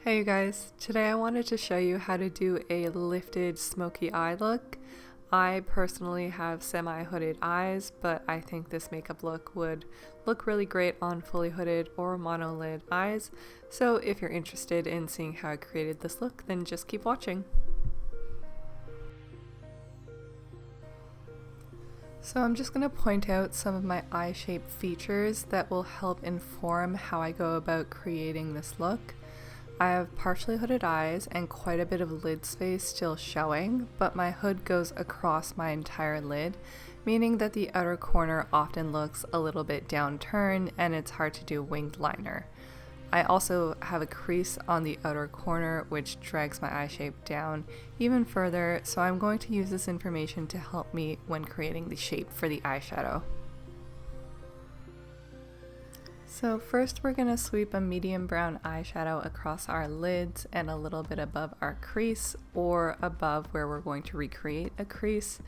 Hey you guys, today I wanted to show you how to do a lifted smoky eye look. I personally have semi-hooded eyes, but I think this makeup look would look really great on fully hooded or monolid eyes. So if you're interested in seeing how I created this look, then just keep watching. So I'm just going to point out some of my eye shape features that will help inform how I go about creating this look. I have partially hooded eyes and quite a bit of lid space still showing, but my hood goes across my entire lid, meaning that the outer corner often looks a little bit downturned and it's hard to do winged liner. I also have a crease on the outer corner which drags my eye shape down even further, so I'm going to use this information to help me when creating the shape for the eyeshadow. So first we're going to sweep a medium brown eyeshadow across our lids and a little bit above our crease or above where we're going to recreate a crease.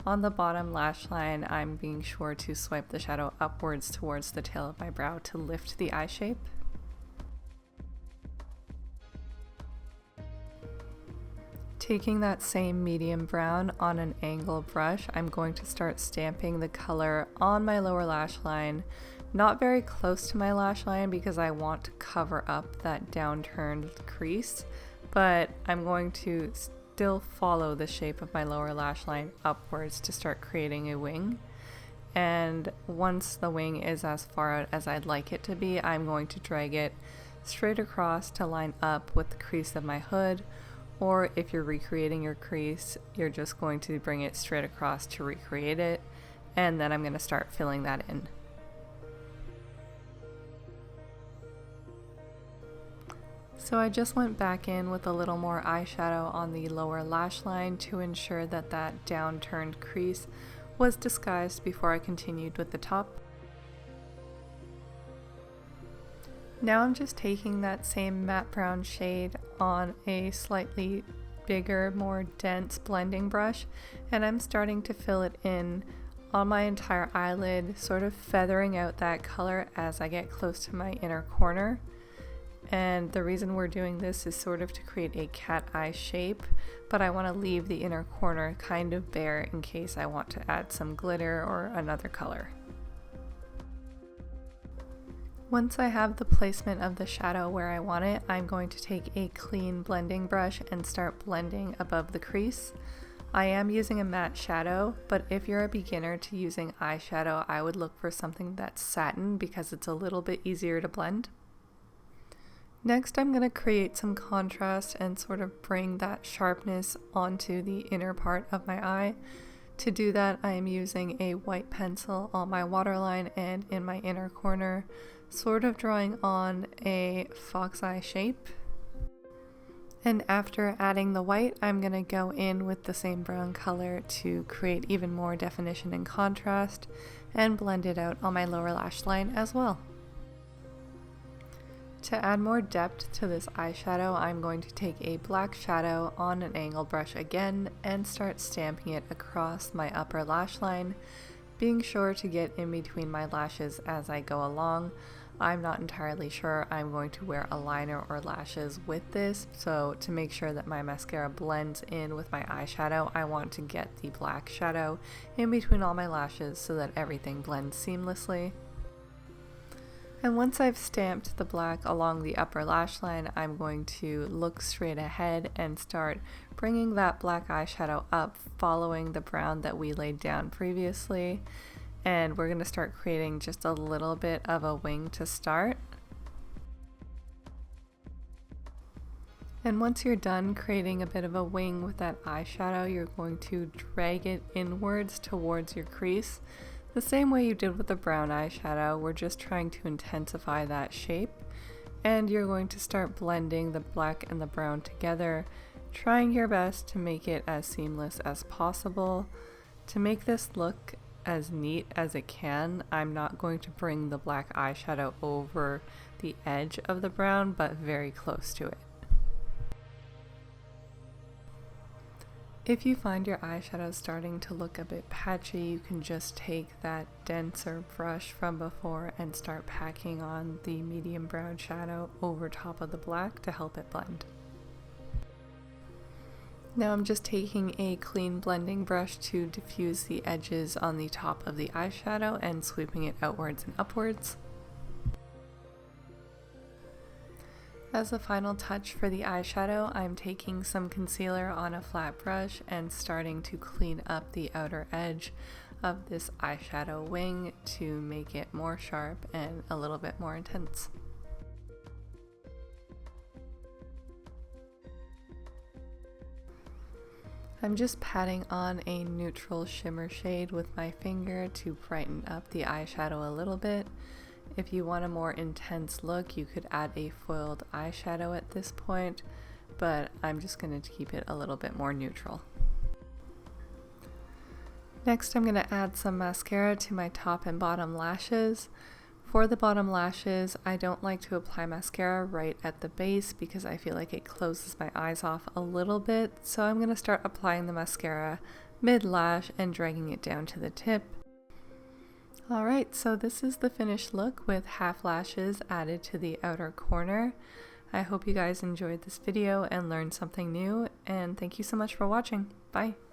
On the bottom lash line, I'm being sure to swipe the shadow upwards towards the tail of my brow to lift the eye shape. Taking that same medium brown on an angle brush, I'm going to start stamping the color on my lower lash line. Not very close to my lash line because I want to cover up that downturned crease, but I'm going to still follow the shape of my lower lash line upwards to start creating a wing. And once the wing is as far out as I'd like it to be, I'm going to drag it straight across to line up with the crease of my hood, or if you're recreating your crease, you're just going to bring it straight across to recreate it, and then I'm going to start filling that in. So I just went back in with a little more eyeshadow on the lower lash line to ensure that that downturned crease was disguised before I continued with the top. Now I'm just taking that same matte brown shade on a slightly bigger, more dense blending brush, and I'm starting to fill it in on my entire eyelid, sort of feathering out that color as I get close to my inner corner. And the reason we're doing this is sort of to create a cat eye shape, but I want to leave the inner corner kind of bare in case I want to add some glitter or another color. Once I have the placement of the shadow where I want it, I'm going to take a clean blending brush and start blending above the crease. I am using a matte shadow, but if you're a beginner to using eyeshadow, I would look for something that's satin because it's a little bit easier to blend. Next, I'm going to create some contrast and sort of bring that sharpness onto the inner part of my eye. To do that, I am using a white pencil on my waterline and in my inner corner, sort of drawing on a fox eye shape. And after adding the white, I'm going to go in with the same brown color to create even more definition and contrast and blend it out on my lower lash line as well. To add more depth to this eyeshadow, I'm going to take a black shadow on an angled brush again and start stamping it across my upper lash line, being sure to get in between my lashes as I go along. I'm not entirely sure I'm going to wear a liner or lashes with this, so to make sure that my mascara blends in with my eyeshadow, I want to get the black shadow in between all my lashes so that everything blends seamlessly. And once I've stamped the black along the upper lash line, I'm going to look straight ahead and start bringing that black eyeshadow up, following the brown that we laid down previously. And we're going to start creating just a little bit of a wing to start. And once you're done creating a bit of a wing with that eyeshadow, you're going to drag it inwards towards your crease. The same way you did with the brown eyeshadow, we're just trying to intensify that shape, and you're going to start blending the black and the brown together, trying your best to make it as seamless as possible. To make this look as neat as it can, I'm not going to bring the black eyeshadow over the edge of the brown, but very close to it. If you find your eyeshadow starting to look a bit patchy, you can just take that denser brush from before and start packing on the medium brown shadow over top of the black to help it blend. Now I'm just taking a clean blending brush to diffuse the edges on the top of the eyeshadow and sweeping it outwards and upwards. As a final touch for the eyeshadow, I'm taking some concealer on a flat brush and starting to clean up the outer edge of this eyeshadow wing to make it more sharp and a little bit more intense. I'm just patting on a neutral shimmer shade with my finger to brighten up the eyeshadow a little bit. If you want a more intense look, you could add a foiled eyeshadow at this point, but I'm just going to keep it a little bit more neutral. Next, I'm going to add some mascara to my top and bottom lashes. For the bottom lashes, I don't like to apply mascara right at the base because I feel like it closes my eyes off a little bit, so I'm going to start applying the mascara mid-lash and dragging it down to the tip. Alright, so this is the finished look with half lashes added to the outer corner. I hope you guys enjoyed this video and learned something new, and thank you so much for watching. Bye!